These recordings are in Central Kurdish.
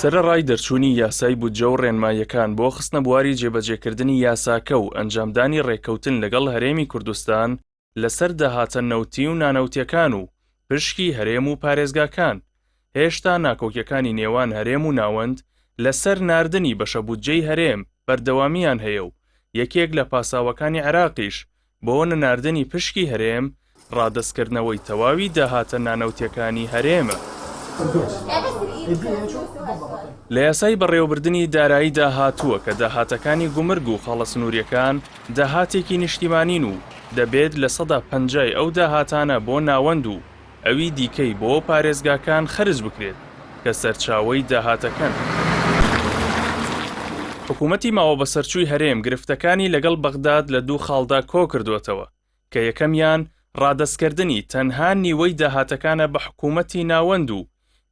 سەرەڕای دەرچوونی یاسای بودجە و ڕێنماییەکان بۆ خستنە بواری جێبەجێکردنی یاساکە و ئەنجامدانی ڕێککەوتن لەگەڵ هەرێمی کوردستان لەسەر داهاتە نەوتی و نانەوتیەکان و پشکی هەرێم و پارێزگاکان، هێشتا ناکۆکیەکانی نێوان هەرێم و ناوەند لەسەر ناردنی بەشە بودجەی هەرێم بەردەوامیان هەیە و یەکێک لە پاساوەکانی عێراقیش بۆ نەناردنی پشکی هەرێم ڕادەستکردنەوەی تەواوی داهاتە نانەوتیەکانی هەرێمە. لە یاسای بەڕێوەبردننی داراییدا هاتووە کە داهاتەکانی گومرگ و خاڵە سنووریەکان داهاتێکی نیشتیمانین و دەبێت لە 150 ئەو داهاتانە بۆ ناوەند و ئەوی دیکەی بۆ پارێزگاکان خرج بکرێت کە سەرچاوەی داهاتەکەن. حکوومەتی ماوە بەسەرچووی هەرێم گرفتەکانی لەگەڵ بەغداد لە دوو خاڵدا کۆ کردوێتەوە کە یەکەمیان ڕادەستکردنی تەنها نیوەی داهاتەکانە بە حکوومەتی ناوەند و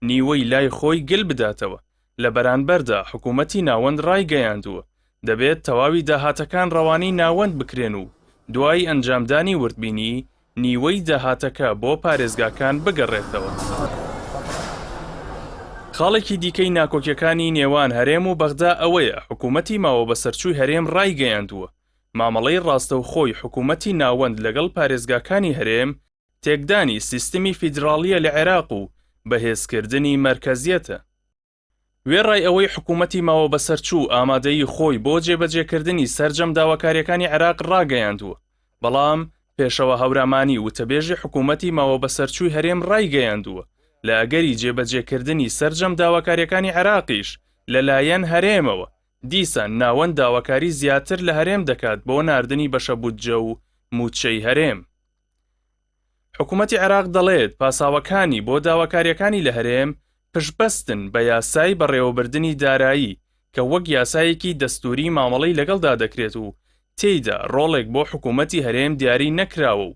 نیوەی لای خۆی گل بداتەوە. لە بەرانبەردا حکوومەتی ناوەند ڕایگەیاندووە دەبێت تەواوی داهاتەکان ڕەوانەی ناوەند بکرێن و دوای ئەنجامدانی وردبینی نیوەی داهاتەکە بۆ پارێزگاکان بگەڕێتەوە. خاڵێکی دیکەی ناکۆکیەکانی نێوان هەرێم و بەغدا ئەوەیە حکوومەتی ماوە بەسەرچووی هەرێم ڕایگەیاندووە مامەڵەی ڕاستەوخۆی حکوومەتی ناوەند لەگەڵ پارێزگاکانی هەرێم تێکدانی سیستمی فیدراڵیە لە عێراق و بەهێزکردنی مەرکەزیەتە. وێڕای ئەوەی حکوومەتی ماوە بەسەرچوو ئامادەیی خۆی بۆ جێبەجێکردنی سەرجەم داواکاریەکانی عێراق ڕاگەیاندووە، بەڵام پێشەوە هەورامانی وتەبێژی حکوومەتی ماوە بەسەرچووی هەرێم ڕایگەیاندووە لە ئەگەری جێبەجێکردنی سەرجەم داواکاریەکانی عێراقیش لەلایەن هەرێمەوە دیسان ناوەند داواکاری زیاتر لە هەرێم دەکات بۆ ناردنی بەشە بودجە و موچەی هەرێم. حکوومەتی عێراق دەڵێت پاساوەکانی بۆ داواکاریەکانی لە هەرێم پشتبەستن بە یاسای بەڕێوەبردننی دارایی کە وەک یاسایەکی دەستوری مامەڵەی لەگەڵدا دەکرێت و تێیدا ڕۆڵێک بۆ حکوومەتی هەرێم دیاری نەکراوە و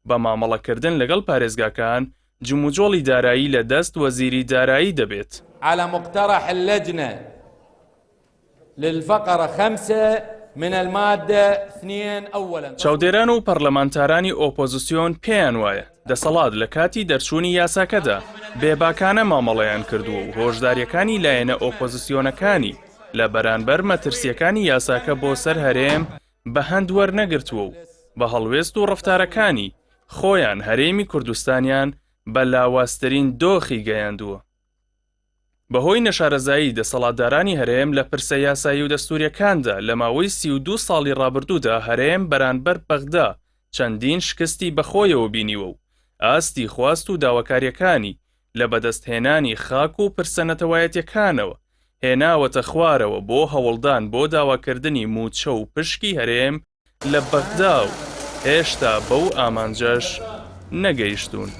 بە مامەڵەکردن لەگەڵ پارێزگاکان جموجۆڵی دارایی لە دەست وەزیری دارایی دەبێت. على مقترح اللجنة للفقرة 5 من المادة 2 أولا. چاودێران و پەرلەمانتارانی ئۆپۆزیسیۆن پێیان وایە دەسەڵات لە کاتی دەرچوونی یاساکەدا بێباکانە مامەڵەیان کردووە و هۆشداریەکانی لایەنە ئۆپۆزیسیۆنەکانی لە بەرانبەر مەترسیەکانی یاساکە بۆ سەر هەرێم بە هەند وەرنەگرتووە و بە هەڵوێست و ڕەفتارەکانی خۆیان هەرێمی کوردستانیان بە لاواسترین دۆخی گەیاندووە. بەهۆی نەشارەزایی دەسەڵاتدارانی هەرێم لە پرسە یاسایی و دەستوریەکاندا لە ماوەی 32 ساڵی ڕابردوودا هەرێم بەرانبەر بەغدا چەندین شکستی بەخۆیەوە بینیوە و ئاستی خواست و داواکاریەکانی لە بەدەستهێنانی خاک و پرسەنەتەوایەتیەکانەوە هێناوەتە خوارەوە بۆ هەوڵدان بۆ داواکردنی موچە و پشکی هەرێم لە بەغدا و هێشتا بەو ئامانجەش نەگەیشتوون.